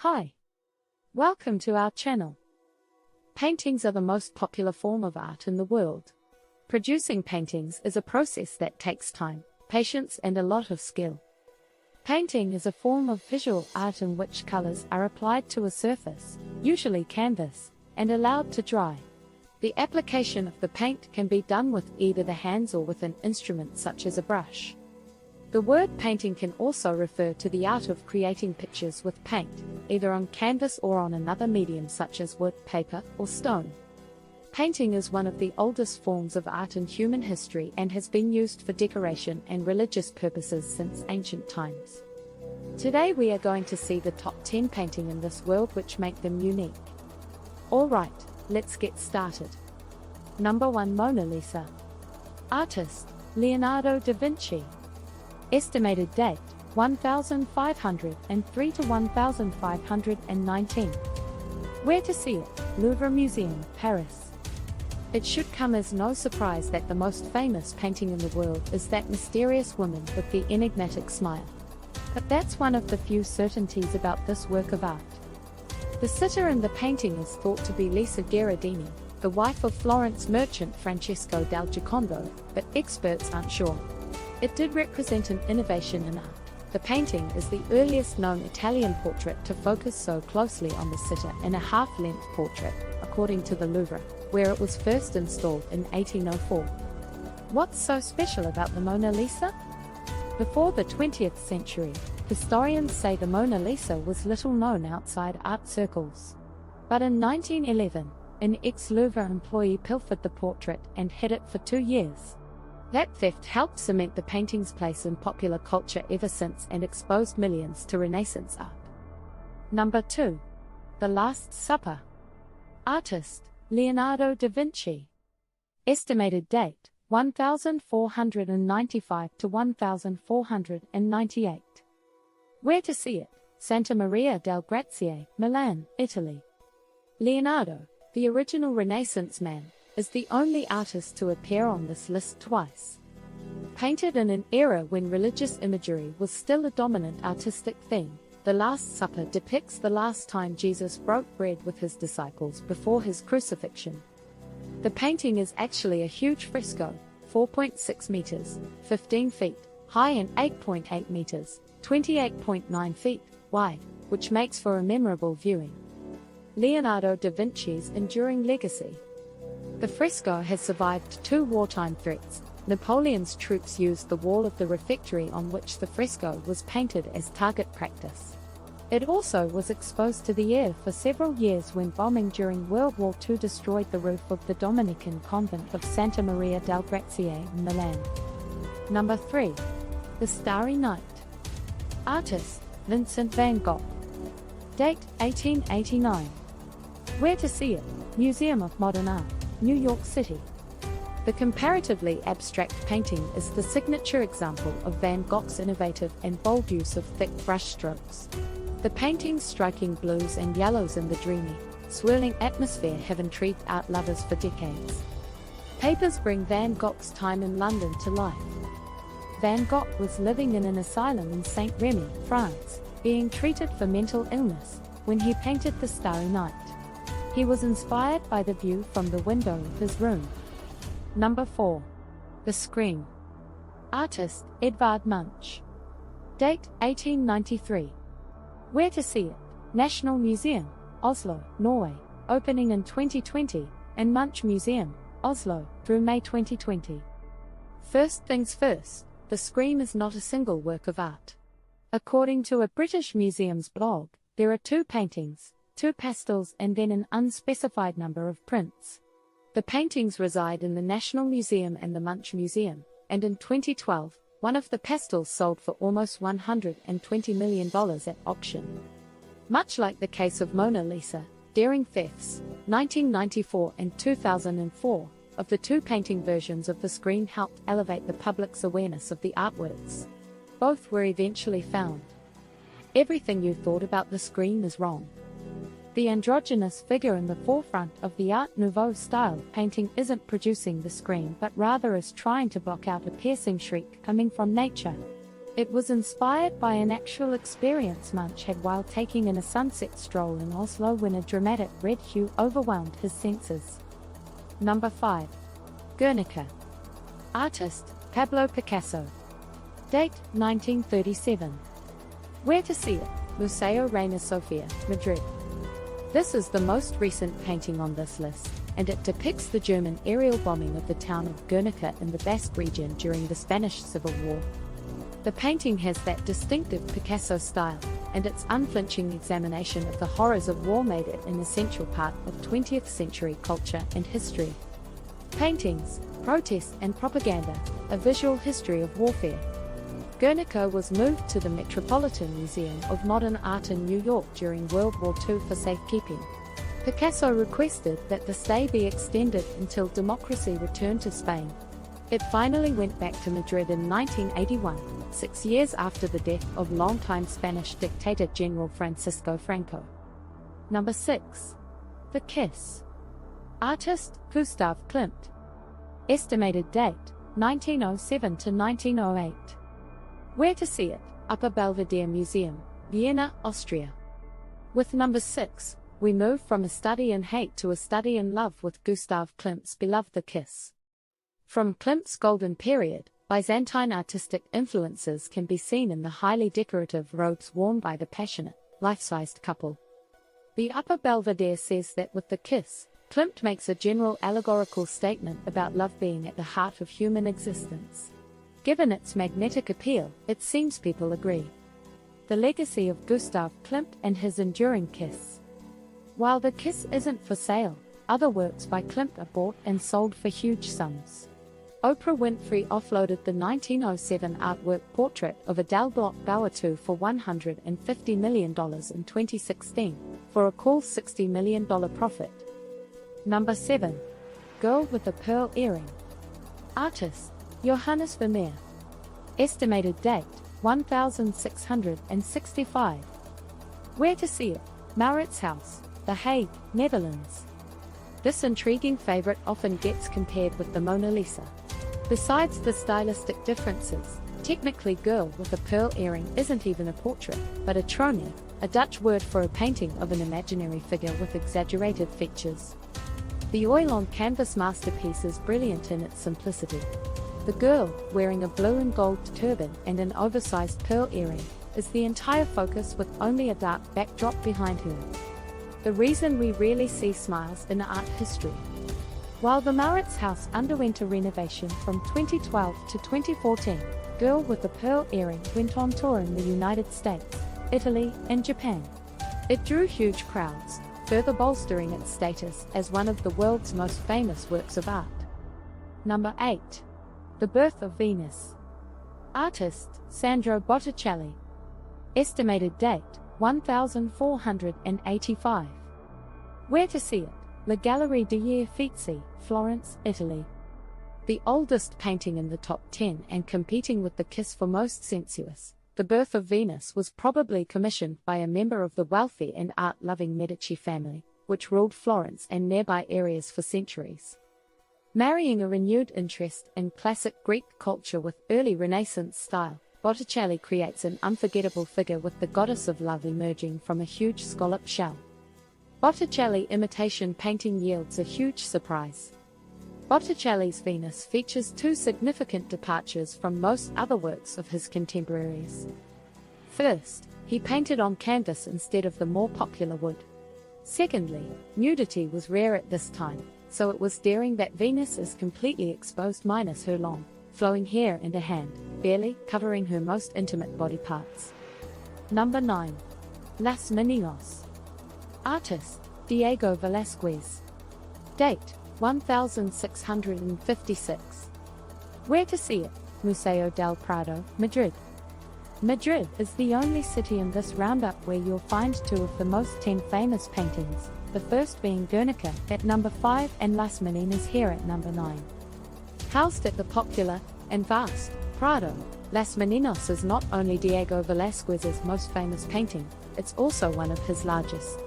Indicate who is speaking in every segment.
Speaker 1: Hi. Welcome to our channel. Paintings are the most popular form of art in the world. Producing paintings is a process that takes time, patience, and a lot of skill. Painting is a form of visual art in which colors are applied to a surface, usually canvas, and allowed to dry. The application of the paint can be done with either the hands or with an instrument such as a brush. The word painting can also refer to the art of creating pictures with paint, either on canvas or on another medium such as wood, paper, or stone. Painting is one of the oldest forms of art in human history and has been used for decoration and religious purposes since ancient times. Today we are going to see the top 10 paintings in this world which make them unique. Alright, let's get started. Number 1, Mona Lisa. Artist, Leonardo da Vinci. Estimated date, 1503 to 1519. Where to see it? Louvre Museum, Paris. It should come as no surprise that the most famous painting in the world is that mysterious woman with the enigmatic smile. But that's one of the few certainties about this work of art. The sitter in the painting is thought to be Lisa Gherardini, the wife of Florence merchant Francesco del Giocondo, but experts aren't sure. It did represent an innovation in art. The painting is the earliest known Italian portrait to focus so closely on the sitter in a half-length portrait, according to the Louvre, where it was first installed in 1804. What's so special about the Mona Lisa? Before the 20th century, historians say the Mona Lisa was little known outside art circles. But in 1911, an ex-Louvre employee pilfered the portrait and hid it for 2 years. That theft helped cement the painting's place in popular culture ever since and exposed millions to Renaissance art. Number 2. The Last Supper. Artist, Leonardo da Vinci. Estimated date, 1495 to 1498. Where to see it? Santa Maria del Grazie, Milan, Italy. Leonardo, the original Renaissance man, is the only artist to appear on this list twice. Painted in an era when religious imagery was still a dominant artistic theme, The Last Supper depicts the last time Jesus broke bread with his disciples before his crucifixion. The painting is actually a huge fresco, 4.6 meters, 15 feet, high and 8.8 meters, 28.9 feet, wide, which makes for a memorable viewing. Leonardo da Vinci's enduring legacy. The fresco has survived 2 wartime threats. Napoleon's troops used the wall of the refectory on which the fresco was painted as target practice. It also was exposed to the air for several years when bombing during World War II destroyed the roof of the Dominican convent of Santa Maria del Grazie in Milan. Number 3. The Starry Night. Artist, Vincent van Gogh. Date, 1889. Where to see it? Museum of Modern Art, New York City. The comparatively abstract painting is the signature example of Van Gogh's innovative and bold use of thick brushstrokes. The painting's striking blues and yellows in the dreamy, swirling atmosphere have intrigued art lovers for decades. Papers bring Van Gogh's time in London to life. Van Gogh was living in an asylum in Saint Remy, France, being treated for mental illness, when he painted The Starry Night. He was inspired by the view from the window of his room. Number 4. The Scream. Artist, Edvard Munch. Date, 1893. Where to see it? National Museum, Oslo, Norway, opening in 2020, and Munch Museum, Oslo, through May 2020. First things first, The Scream is not a single work of art. According to a British museum's blog, there are 2 paintings, 2 pastels and then an unspecified number of prints. The paintings reside in the National Museum and the Munch Museum, and in 2012, one of the pastels sold for almost $120 million at auction. Much like the case of Mona Lisa, daring thefts, 1994 and 2004, of the 2 painting versions of The Scream helped elevate the public's awareness of the artworks. Both were eventually found. Everything you thought about The Scream is wrong. The androgynous figure in the forefront of the Art Nouveau style painting isn't producing the scream but rather is trying to block out a piercing shriek coming from nature. It was inspired by an actual experience Munch had while taking in a sunset stroll in Oslo when a dramatic red hue overwhelmed his senses. Number 5. Guernica. Artist, Pablo Picasso. Date, 1937. Where to see it? Museo Reina Sofia, Madrid. This is the most recent painting on this list, and it depicts the German aerial bombing of the town of Guernica in the Basque region during the Spanish Civil War. The painting has that distinctive Picasso style, and its unflinching examination of the horrors of war made it an essential part of 20th century culture and history. Paintings, Protest and Propaganda, A Visual History of Warfare. Guernica was moved to the Metropolitan Museum of Modern Art in New York during World War II for safekeeping. Picasso requested that the stay be extended until democracy returned to Spain. It finally went back to Madrid in 1981, 6 years after the death of longtime Spanish dictator General Francisco Franco. Number 6. The Kiss. Artist, Gustav Klimt. Estimated date, 1907 to 1908. Where to see it? Upper Belvedere Museum, Vienna, Austria. With number 6, we move from a study in hate to a study in love with Gustav Klimt's beloved The Kiss. From Klimt's golden period, Byzantine artistic influences can be seen in the highly decorative robes worn by the passionate, life-sized couple. The Upper Belvedere says that with The Kiss, Klimt makes a general allegorical statement about love being at the heart of human existence. Given its magnetic appeal, it seems people agree. The legacy of Gustav Klimt and his enduring kiss. While The Kiss isn't for sale, other works by Klimt are bought and sold for huge sums. Oprah Winfrey offloaded the 1907 artwork portrait of Adele Bloch-Bauer II for $150 million in 2016, for a cool $60 million profit. Number 7. Girl with a Pearl Earring. Artist, Johannes Vermeer. Estimated date, 1665. Where to see it? Mauritshuis, The Hague, Netherlands. This intriguing favorite often gets compared with the Mona Lisa. Besides the stylistic differences, technically Girl with a Pearl Earring isn't even a portrait, but a tronie, a Dutch word for a painting of an imaginary figure with exaggerated features. The oil-on-canvas masterpiece is brilliant in its simplicity. The girl, wearing a blue and gold turban and an oversized pearl earring, is the entire focus with only a dark backdrop behind her. The reason we rarely see smiles in art history. While the Mauritshuis underwent a renovation from 2012 to 2014, Girl with the Pearl Earring went on tour in the United States, Italy, and Japan. It drew huge crowds, further bolstering its status as one of the world's most famous works of art. Number 8. The Birth of Venus. Artist, Sandro Botticelli. Estimated date, 1485. Where to see it? La Galleria degli Uffizi, Florence, Italy. The oldest painting in the top 10 and competing with The Kiss for most sensuous, The Birth of Venus was probably commissioned by a member of the wealthy and art-loving Medici family, which ruled Florence and nearby areas for centuries. Marrying a renewed interest in classic Greek culture with early Renaissance style, Botticelli creates an unforgettable figure with the goddess of love emerging from a huge scallop shell. Botticelli imitation painting yields a huge surprise. Botticelli's Venus features two significant departures from most other works of his contemporaries. First, he painted on canvas instead of the more popular wood. Secondly, nudity was rare at this time, so it was daring that Venus is completely exposed minus her long, flowing hair and a hand, barely covering her most intimate body parts. Number 9. Las Meninas. Artist, Diego Velázquez. Date, 1656. Where to see it? Museo del Prado, Madrid. Madrid is the only city in this roundup where you'll find two of the most 10 famous paintings, the first being Guernica at number 5 and Las Meninas here at number 9. Housed at the popular and vast Prado, Las Meninas is not only Diego Velázquez's most famous painting, it's also one of his largest.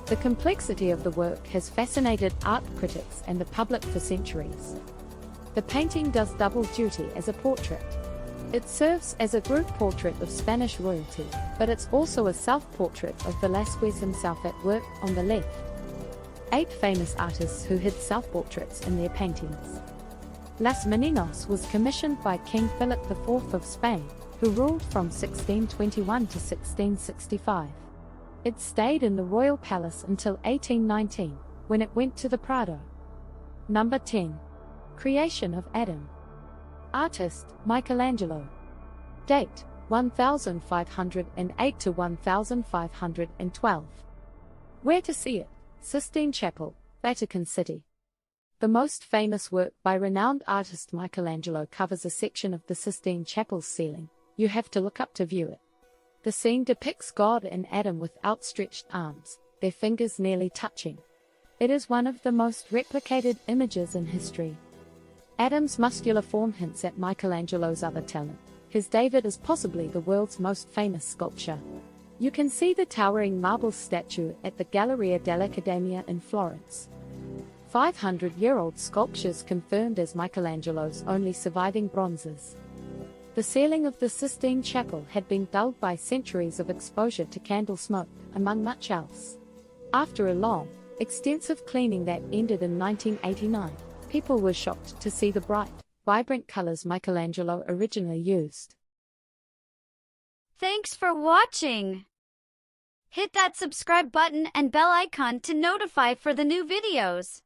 Speaker 1: The complexity of the work has fascinated art critics and the public for centuries. The painting does double duty as a portrait. It serves as a group portrait of Spanish royalty, but it's also a self-portrait of Velázquez himself at work on the left. 8 famous artists who had self-portraits in their paintings. Las Meninos was commissioned by King Philip IV of Spain, who ruled from 1621 to 1665. It stayed in the royal palace until 1819, when it went to the Prado. Number 10. Creation of Adam. Artist, Michelangelo. Date, 1508 to 1512. Where to see it? Sistine Chapel, Vatican City. The most famous work by renowned artist Michelangelo covers a section of the Sistine Chapel's ceiling. You have to look up to view it. The scene depicts God and Adam with outstretched arms, their fingers nearly touching. It is one of the most replicated images in history. Adam's muscular form hints at Michelangelo's other talent. His David is possibly the world's most famous sculpture. You can see the towering marble statue at the Galleria dell'Accademia in Florence. 500-year-old sculptures confirmed as Michelangelo's only surviving bronzes. The ceiling of the Sistine Chapel had been dulled by centuries of exposure to candle smoke, among much else. After a long, extensive cleaning that ended in 1989, people were shocked to see the bright, vibrant colors Michelangelo originally used.
Speaker 2: Thanks for watching. Hit that subscribe button and bell icon to notify for the new videos.